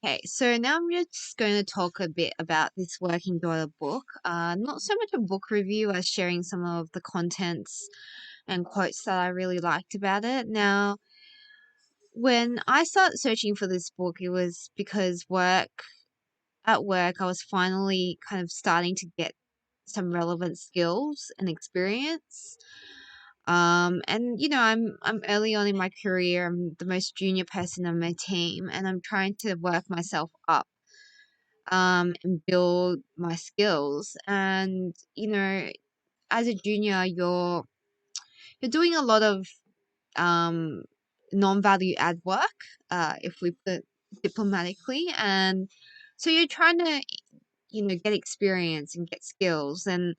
Okay, so now I'm just going to talk a bit about this Working Daughter book. Not so much a book review as sharing some of the contents and quotes that I really liked about it. Now, when I started searching for this book, it was because at work, I was finally kind of starting to get some relevant skills and experience. And I'm early on in my career. I'm the most junior person on my team, and I'm trying to work myself up and build my skills. And as a junior, you're doing a lot of um, non-value add work, if we put it diplomatically, and so you're trying to get experience and get skills. And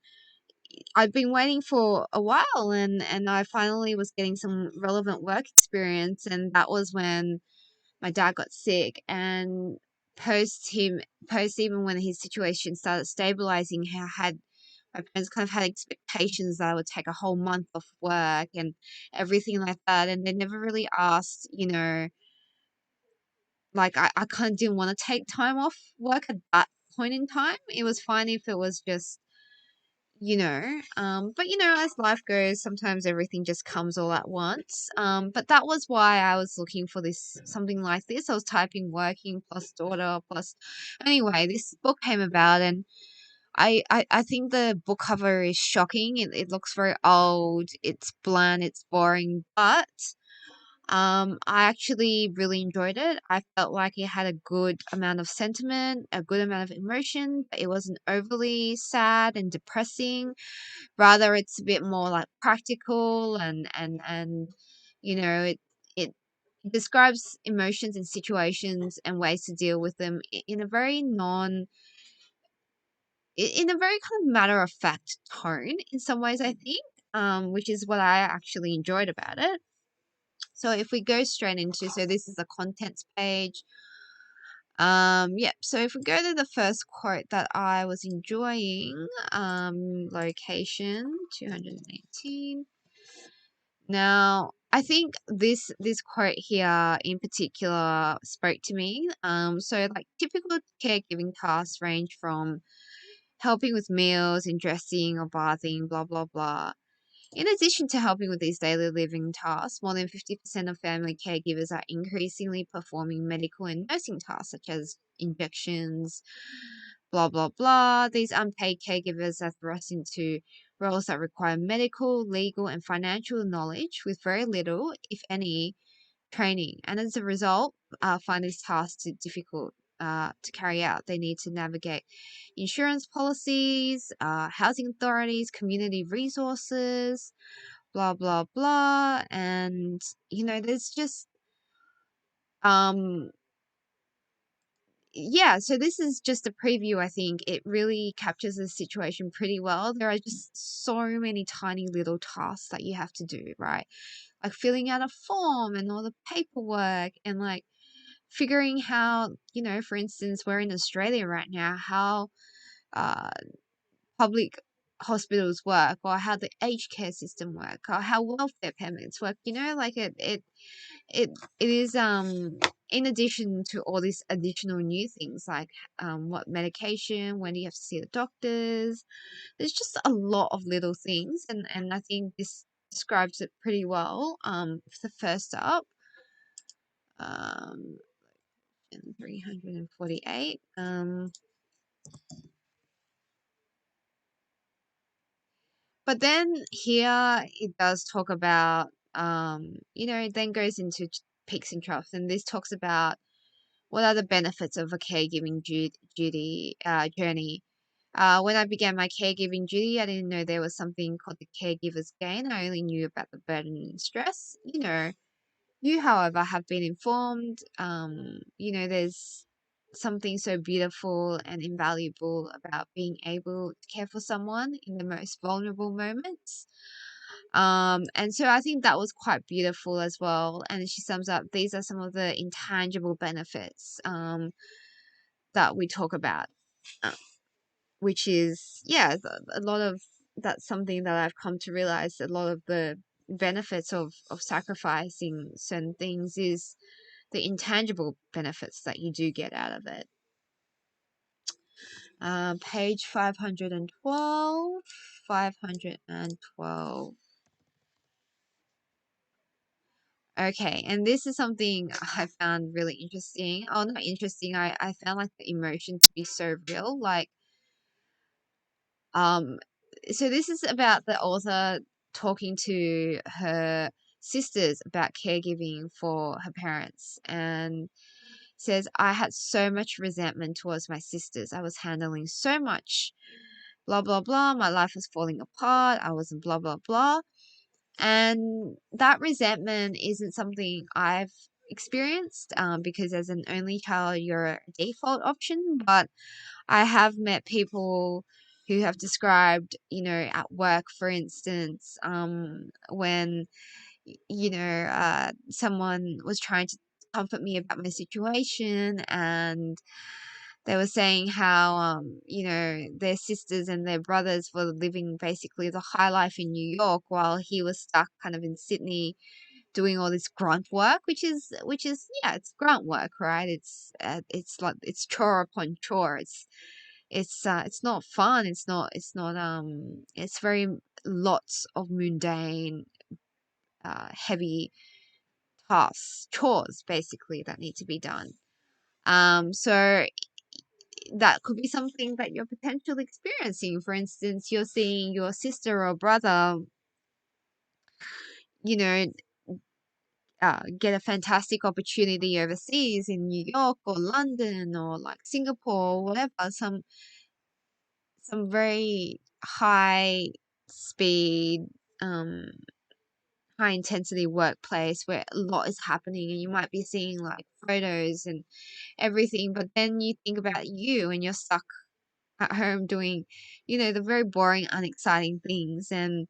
I've been waiting for a while, and I finally was getting some relevant work experience, and that was when my dad got sick. And post him post even when his situation started stabilizing, I had my parents kind of had expectations that I would take a whole month off work and everything like that, and they never really asked, like I kind of didn't want to take time off work at that point in time. It was fine if it was just but as life goes, sometimes everything just comes all at once. But that was why I was looking for this, something like this. I was typing working plus daughter plus, anyway, this book came about. And I think the book cover is shocking. It looks very old, it's bland, it's boring, but I actually really enjoyed it. I felt like it had a good amount of sentiment, a good amount of emotion, but it wasn't overly sad and depressing. Rather, it's a bit more like practical, and it describes emotions and situations and ways to deal with them in a very in a very kind of matter of fact tone in some ways, I think, which is what I actually enjoyed about it. So if we go straight into, so this is a contents page. Yep. So if we go to the first quote that I was enjoying, location 218. Now, I think this quote here in particular spoke to me. So like typical caregiving tasks range from helping with meals and dressing or bathing, blah blah blah. In addition to helping with these daily living tasks, more than 50% of family caregivers are increasingly performing medical and nursing tasks such as injections, blah, blah, blah. These unpaid caregivers are thrust into roles that require medical, legal, and financial knowledge with very little, if any, training. And as a result, find these tasks difficult to carry out. They need to navigate insurance policies, housing authorities, community resources, blah blah blah. And there's just um yeah, so this is just a preview. I think it really captures the situation pretty well. There are just so many tiny little tasks that you have to do, right? Like filling out a form and all the paperwork, and like figuring how, for instance, we're in Australia right now, how uh public hospitals work, or how the aged care system work, or how welfare payments work. Like it it is in addition to all these additional new things, like what medication, when do you have to see the doctors. There's just a lot of little things, and I think this describes it pretty well. For the first up, um 348. But then here it does talk about, it then goes into peaks and troughs, and this talks about what are the benefits of a caregiving duty journey. When I began my caregiving duty, I didn't know there was something called the caregiver's gain. I only knew about the burden and stress. You, however, have been informed. There's something so beautiful and invaluable about being able to care for someone in the most vulnerable moments. And so I think that was quite beautiful as well. And she sums up, these are some of the intangible benefits that we talk about, uh, which is, yeah, a lot of, that's something that I've come to realize. A lot of the benefits of sacrificing certain things is the intangible benefits that you do get out of it. Page 512. 512. Okay, and this is something I found really interesting. Oh, not interesting. I found like the emotion to be so real. Like, um, so this is about the author talking to her sisters about caregiving for her parents, and says, I had so much resentment towards my sisters. I was handling so much, blah, blah, blah. My life was falling apart. I wasn't blah, blah, blah. And that resentment isn't something I've experienced, because as an only child, you're a default option. But I have met people who have described, at work, for instance, when, someone was trying to comfort me about my situation, and they were saying how, their sisters and their brothers were living basically the high life in New York while he was stuck kind of in Sydney doing all this grunt work, which is yeah, it's grunt work, right? It's like it's chore upon chore. It's not fun. It's very lots of mundane, heavy tasks, chores basically that need to be done. So that could be something that you're potentially experiencing. For instance, you're seeing your sister or brother, you know, get a fantastic opportunity overseas in New York or London or like Singapore or whatever, some very high speed, um, high intensity workplace where a lot is happening, and you might be seeing like photos and everything, but then you think about you and you're stuck at home doing, the very boring, unexciting things. And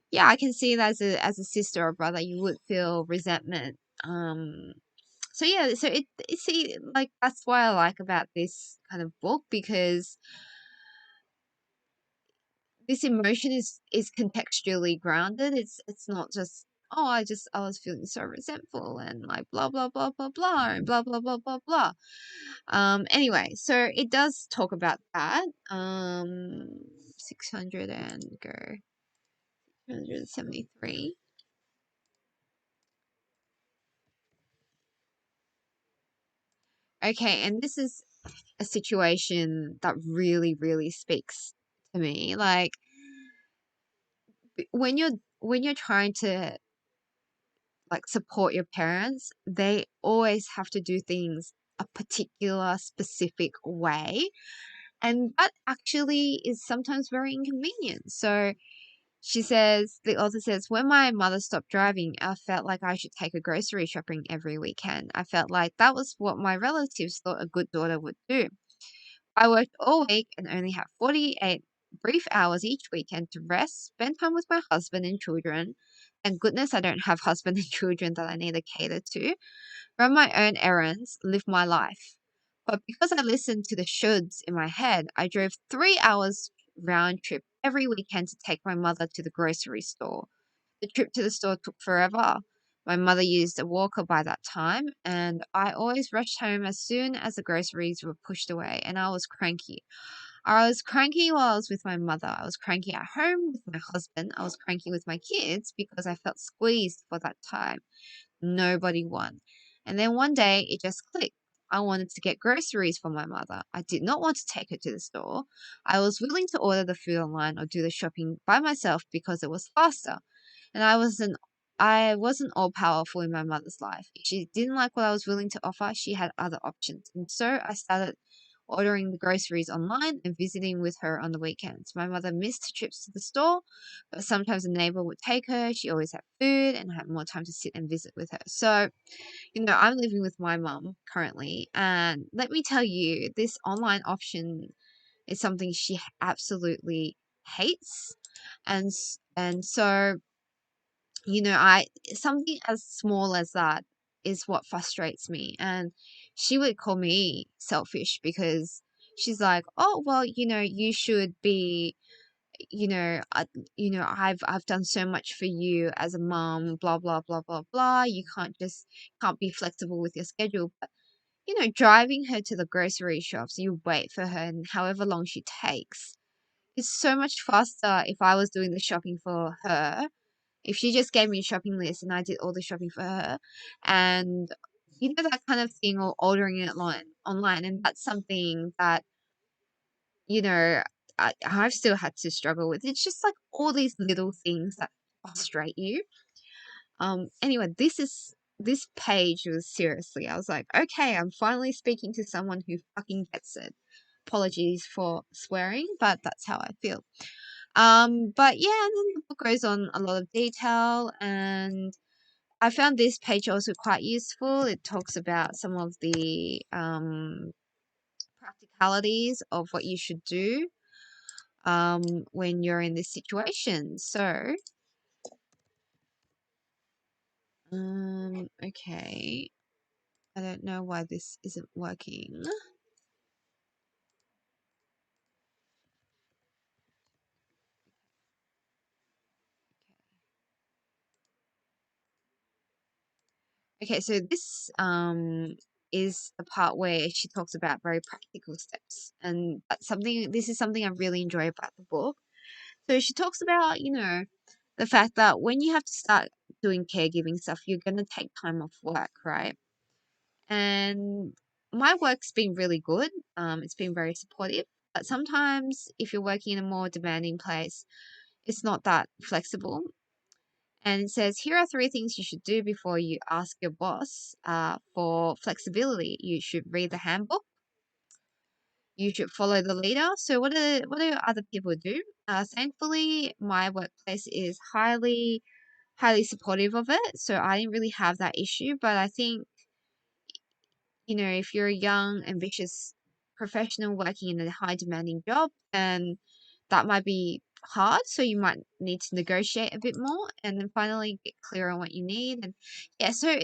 yeah, I can see that as a sister or brother, you would feel resentment. So yeah, so see, like that's why I like about this kind of book, because this emotion is contextually grounded. It's not just, oh, I was feeling so resentful and like blah blah blah blah blah and blah blah blah blah blah. Anyway, so it does talk about that. 600 and go 273. Okay, and this is a situation that really, really speaks to me. Like when you're trying to like support your parents, they always have to do things a particular specific way. And that actually is sometimes very inconvenient. So the author says, when my mother stopped driving, I felt like I should take her grocery shopping every weekend. I felt like that was what my relatives thought a good daughter would do. I worked all week and only had 48 brief hours each weekend to rest, spend time with my husband and children. And goodness, I don't have husband and children that I need to cater to. Run my own errands, live my life. But because I listened to the shoulds in my head, I drove 3 hours round trip every weekend to take my mother to the grocery store. The trip to the store took forever. My mother used a walker by that time, and I always rushed home as soon as the groceries were pushed away, and I was cranky. I was cranky while I was with my mother. I was cranky at home with my husband. I was cranky with my kids because I felt squeezed for that time. Nobody won. And then one day it just clicked. I wanted to get groceries for my mother. I did not want to take her to the store. I was willing to order the food online or do the shopping by myself because it was faster. And I wasn't all powerful in my mother's life. If she didn't like what I was willing to offer, she had other options. And so I started ordering the groceries online and visiting with her on the weekends. My mother missed trips to the store, but sometimes a neighbor would take her. She always had food and had more time to sit and visit with her. So, I'm living with my mum currently, and let me tell you, this online option is something she absolutely hates. And so, I something as small as that is what frustrates me. And she would call me selfish because she's like, "Oh, well, you should be, I've done so much for you as a mom, blah blah blah blah blah. You can't be flexible with your schedule. But driving her to the grocery shops, you wait for her, and however long she takes, it's so much faster if I was doing the shopping for her. If she just gave me a shopping list and I did all the shopping for her, and that kind of thing, or ordering it online, and that's something that you know, I've still had to struggle with. It's just like all these little things that frustrate you. Anyway, this page was seriously, I was like, okay, I'm finally speaking to someone who fucking gets it. Apologies for swearing, but that's how I feel. But yeah, and then the book goes on a lot of detail, and I found this page also quite useful. It talks about some of the practicalities of what you should do when you're in this situation. So, okay. I don't know why this isn't working. Okay, so this is the part where she talks about very practical steps, and this is something I really enjoy about the book. So she talks about, the fact that when you have to start doing caregiving stuff, you're going to take time off work, right? And my work's been really good. It's been very supportive. But sometimes if you're working in a more demanding place, it's not that flexible. And it says, here are 3 things you should do before you ask your boss for flexibility. You should read the handbook. You should follow the leader. So what do other people do? Thankfully, my workplace is highly supportive of it. So I didn't really have that issue. But I think, if you're a young, ambitious professional working in a high demanding job, then that might be hard. So you might need to negotiate a bit more and then finally get clear on what you need. And yeah, so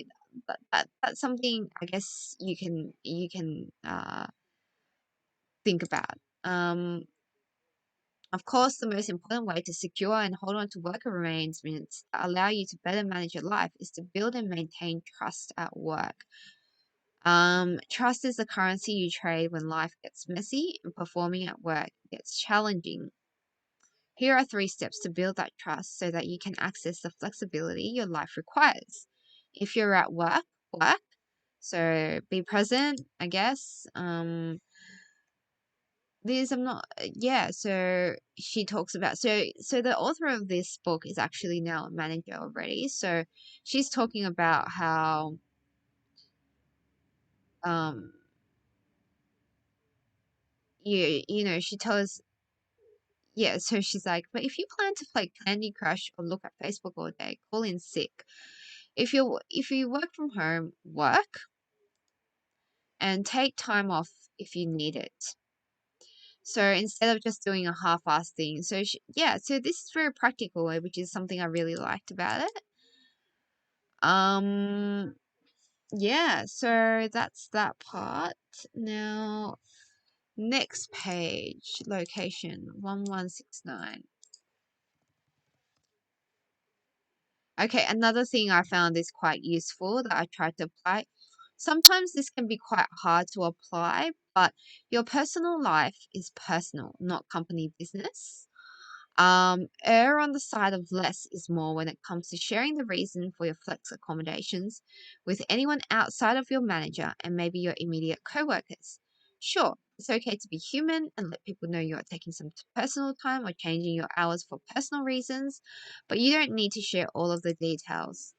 that's something I guess you can think about. Of course, the most important way to secure and hold on to work arrangements that allow you to better manage your life is to build and maintain trust at work. Trust is the currency you trade when life gets messy and performing at work gets challenging. Here are 3 steps to build that trust so that you can access the flexibility your life requires. If you're at work. So be present, I guess. This I'm not yeah, so she talks about so the author of this book is actually now a manager already. So she's talking about how um she tells yeah, so she's like, but if you plan to play Candy Crush or look at Facebook all day, call in sick. If you work from home, work and take time off if you need it. So instead of just doing a half-assed thing, so this is very practical, which is something I really liked about it. Um, yeah, so that's that part. Now, next page, location 1169. Okay, another thing I found is quite useful that I tried to apply. Sometimes this can be quite hard to apply, but your personal life is personal, not company business. Err on the side of less is more when it comes to sharing the reason for your flex accommodations with anyone outside of your manager and maybe your immediate coworkers. Sure, it's okay to be human and let people know you are taking some personal time or changing your hours for personal reasons, but you don't need to share all of the details.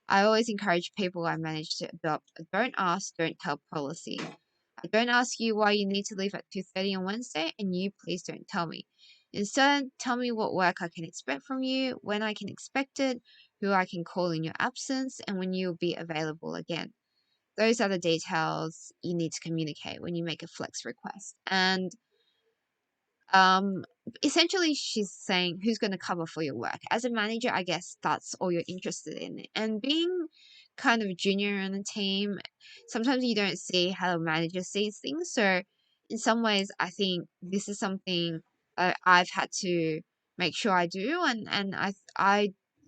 I always encourage people I manage to adopt a don't ask, don't tell policy. I don't ask you why you need to leave at 2:30 on Wednesday, and you please don't tell me. Instead, tell me what work I can expect from you, when I can expect it, who I can call in your absence, and when you'll be available again. Those are the details you need to communicate when you make a flex request. And um, essentially, she's saying who's going to cover for your work. As a manager, I guess that's all you're interested in. And being kind of junior on a team, sometimes you don't see how a manager sees things. So, in some ways, I think this is something I've had to make sure I do. And I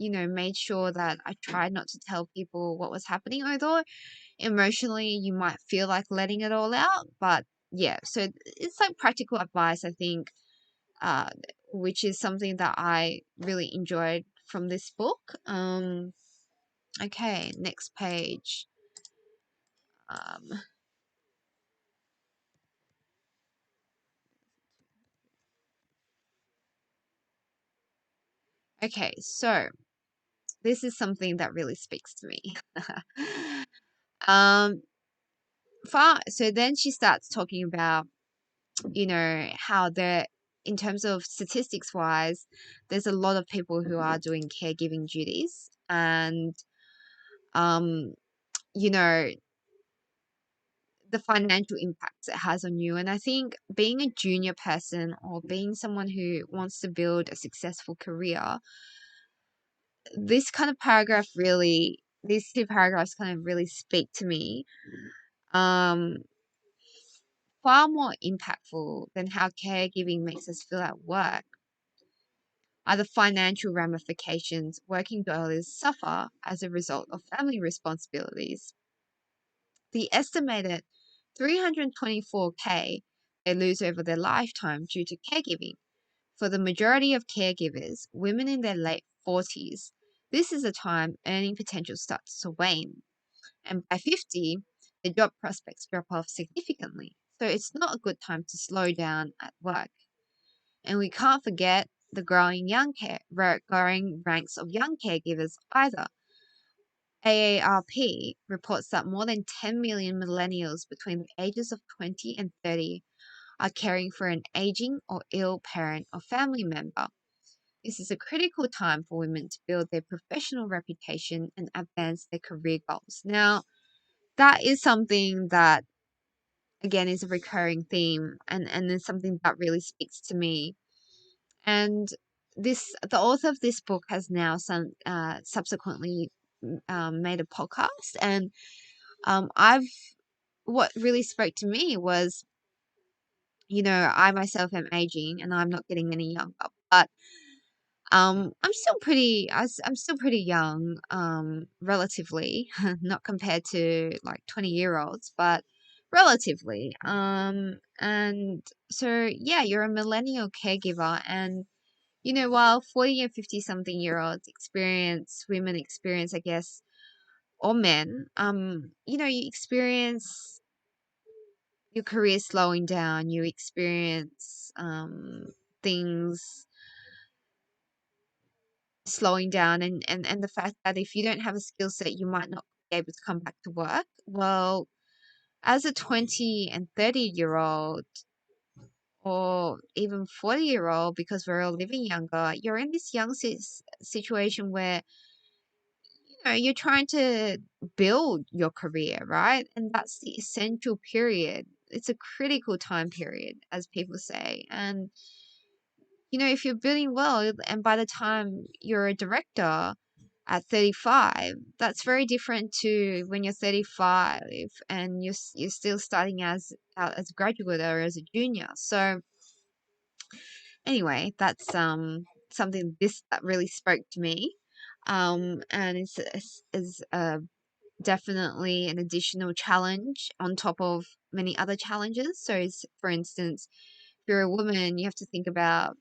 made sure that I tried not to tell people what was happening, although emotionally you might feel like letting it all out. But yeah, so it's like practical advice, I think, uh, which is something that I really enjoyed from this book. Okay, next page. Um, okay, so this is something that really speaks to me. um, so then she starts talking about, how there, in terms of statistics wise, there's a lot of people who are doing caregiving duties, and um, you know, the financial impacts it has on you. And I think being a junior person or being someone who wants to build a successful career, this kind of paragraph really, these two paragraphs kind of really speak to me. Um, Far more impactful than how caregiving makes us feel at work are the financial ramifications working dwellers suffer as a result of family responsibilities. The estimated 324K they lose over their lifetime due to caregiving. For the majority of caregivers, women in their late 40s, this is a time earning potential starts to wane. And by 50, the job prospects drop off significantly. So it's not a good time to slow down at work. And we can't forget the growing ranks of young caregivers either. AARP reports that more than 10 million millennials between the ages of 20 and 30 are caring for an aging or ill parent or family member. This is a critical time for women to build their professional reputation and advance their career goals. Now, that is something that, again, is a recurring theme, and is something that really speaks to me. And the author of this book has now subsequently made a podcast, and I've what really spoke to me was, I myself am aging and I'm not getting any younger, but I'm still pretty young, relatively, not compared to like 20-year-olds, but relatively. And so yeah, you're a millennial caregiver, and while 40 and 50 something year olds women experience, I guess, or men, you experience your career slowing down, you experience things slowing down, and the fact that if you don't have a skill set, you might not be able to come back to work. Well, as a 20 and 30-year-old, or even 40-year-old, because we're all living younger, you're in this young situation where you're trying to build your career, right? And that's the essential period. It's a critical time period, as people say. And if you're building well, and by the time you're a director at 35, that's very different to when you're 35 and you're still starting out as a graduate or as a junior. So anyway, that's something this that really spoke to me. And is definitely an additional challenge on top of many other challenges. So, for instance, if you're a woman, you have to think about,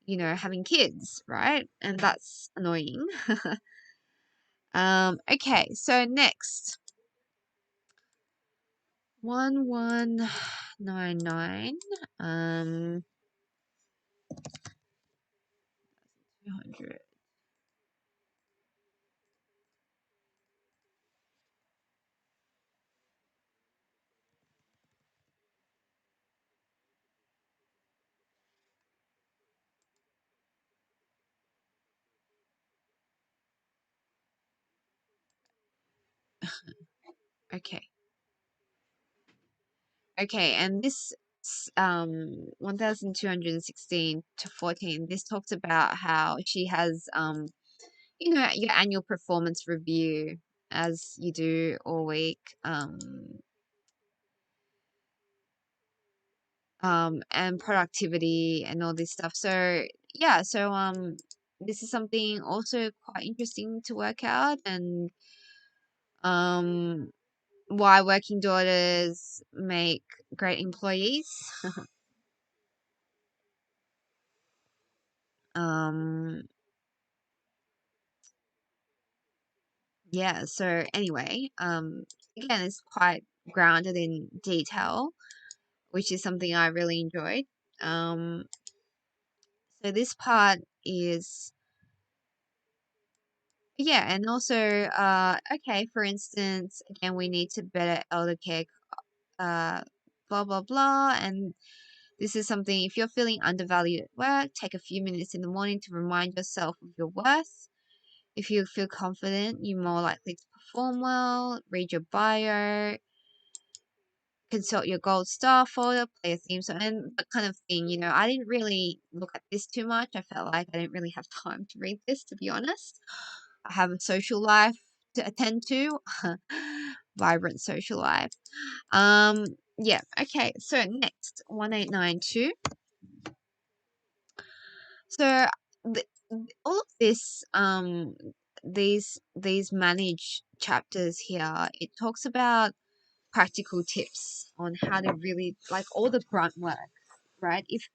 having kids, right? And that's annoying. Okay, so next, 1199, 200. Okay. Okay, and this 1216 to 14, this talks about how she has your annual performance review, as you do all week. and productivity and all this stuff. So yeah, so this is something also quite interesting to work out, and um why working daughters make great employees. um yeah, so anyway, again, it's quite grounded in detail, which is something I really enjoyed. um so this part is, yeah, and also, okay, for instance, again, we need to better elder care, uh, blah, blah, blah. And this is something, if you're feeling undervalued at work, take a few minutes in the morning to remind yourself of your worth. If you feel confident, you're more likely to perform well. Read your bio, consult your gold star folder, play a theme song, and that kind of thing. I didn't really look at this too much. I felt like I didn't really have time to read this, to be honest. I have a social life to attend to, vibrant social life. Um, yeah, okay. So next, 1892. So the, all of this, these managed chapters here, it talks about practical tips on how to really, like, all the grunt work, right? If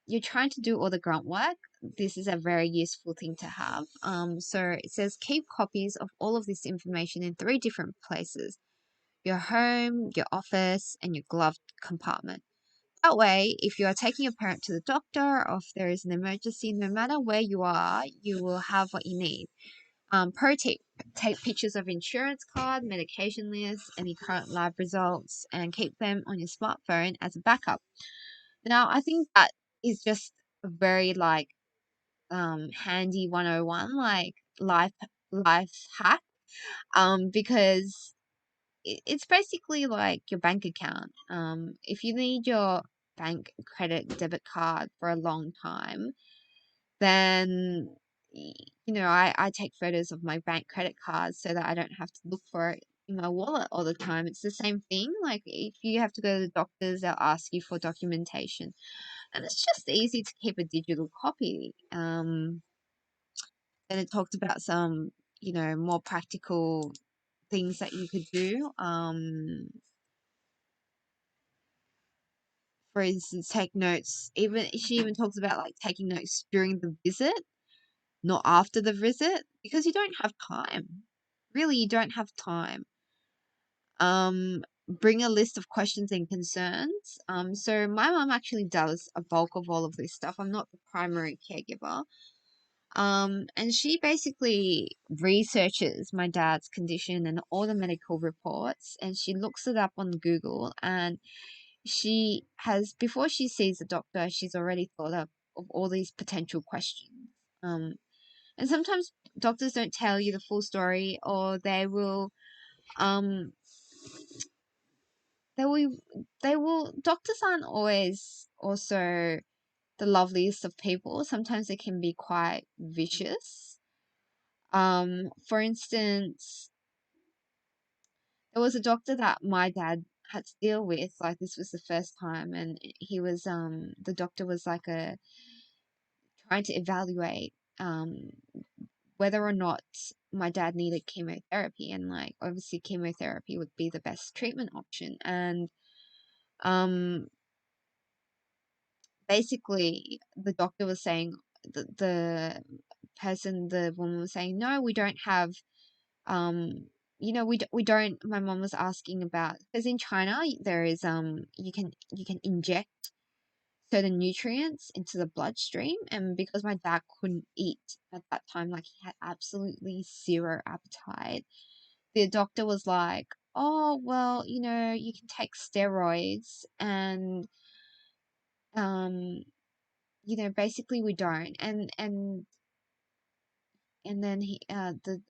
you're trying to do all the grunt work, this is a very useful thing to have. So it says keep copies of all of this information in 3 different places: your home, your office, and your glove compartment. That way, if you are taking a parent to the doctor, or if there is an emergency, no matter where you are, you will have what you need. Pro tip: take pictures of insurance card, medication lists, any current lab results, and keep them on your smartphone as a backup. Now, I think that is just a very, like, handy 101, like, life hack. Because it's basically like your bank account. If you need your bank credit debit card for a long time, then I take photos of my bank credit cards so that I don't have to look for it in my wallet all the time. It's the same thing. Like, if you have to go to the doctors, they'll ask you for documentation, and it's just easy to keep a digital copy. Then it talked about some, more practical things that you could do. For instance, take notes. Even she even talks about, like, taking notes during the visit, not after the visit, because you don't have time. Really, you don't have time. Bring a list of questions and concerns. So my mom actually does a bulk of all of this stuff. I'm not the primary caregiver. And she basically researches my dad's condition and all the medical reports, and she looks it up on Google, and she has, before she sees the doctor, she's already thought of all these potential questions. Um, and sometimes doctors don't tell you the full story, or um, they will, doctors aren't always also the loveliest of people. Sometimes they can be quite vicious. For instance, there was a doctor that my dad had to deal with. Like, this was the first time, and he was, the doctor was like trying to evaluate whether or not my dad needed chemotherapy, and, like, obviously chemotherapy would be the best treatment option. And um basically the doctor was saying, the woman was saying, no, we don't have, we don't. My mom was asking about, because in China there is, you can inject certain nutrients into the bloodstream, and because my dad couldn't eat at that time, like, he had absolutely zero appetite, the doctor was like, oh, well, you can take steroids, and um basically we don't. And then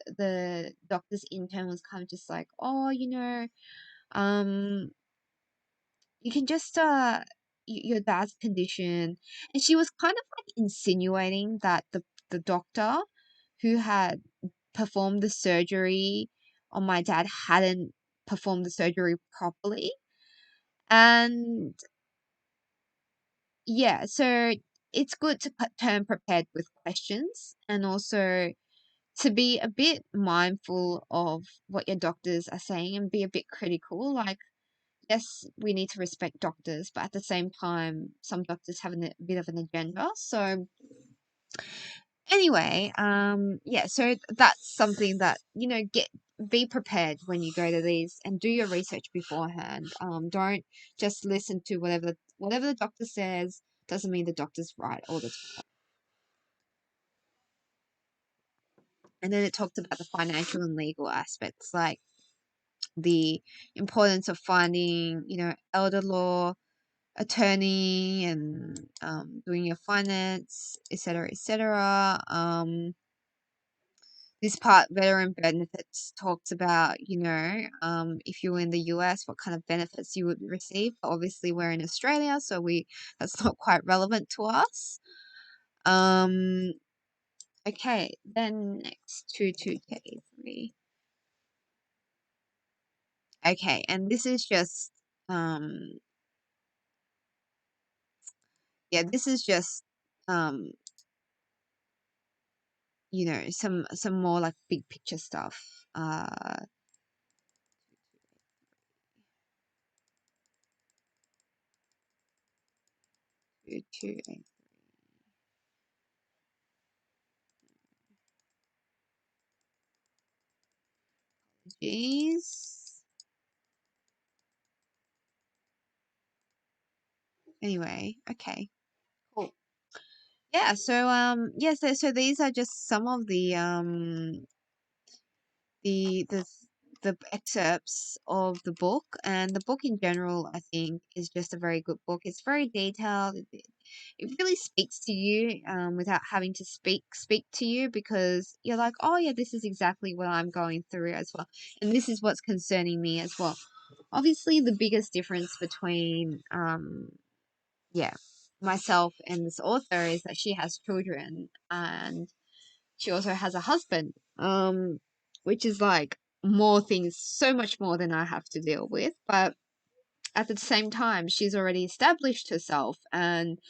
the doctor's intern was kind of just like, oh, um you can just, your dad's condition. And she was kind of like insinuating that the doctor who had performed the surgery on my dad hadn't performed the surgery properly. And yeah, so it's good to turn prepared with questions, and also to be a bit mindful of what your doctors are saying and be a bit critical. Like, yes, we need to respect doctors, but at the same time, some doctors have a bit of an agenda. So anyway, yeah, so that's something that, be prepared when you go to these, and do your research beforehand. Don't just listen to whatever the doctor says. Doesn't mean the doctor's right all the time. And then it talked about the financial and legal aspects, like the importance of finding, elder law attorney, and doing your finance, etc., etc. This part, veteran benefits, talks about, if you're in the US, what kind of benefits you would receive. Obviously, we're in Australia, so that's not quite relevant to us. Okay, then next, 22K3. Okay, and this is just, um, yeah, this is just, um, some more like big picture stuff. 22. Jeez. Anyway, okay, cool. Yeah, so so these are just some of the the the excerpts of the book, and the book in general, I think, is just a very good book. It's very detailed. It really speaks to you, without having to speak to you, because you're like, oh yeah, this is exactly what I'm going through as well, and this is what's concerning me as well. Obviously, the biggest difference between yeah, myself and this author is that she has children, and she also has a husband, which is like more things, so much more than I have to deal with. But at the same time, she's already established herself and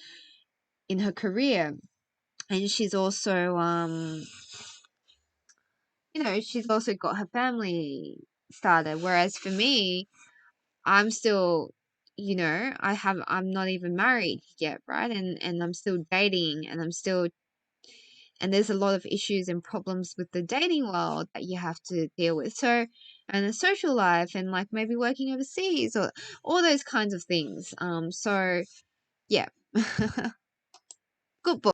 in her career, and she's also she's also got her family started. Whereas for me, I'm still, I'm not even married yet, right? And I'm still dating, and there's a lot of issues and problems with the dating world that you have to deal with. So, and the social life, and like maybe working overseas, or all those kinds of things. So yeah. Good book.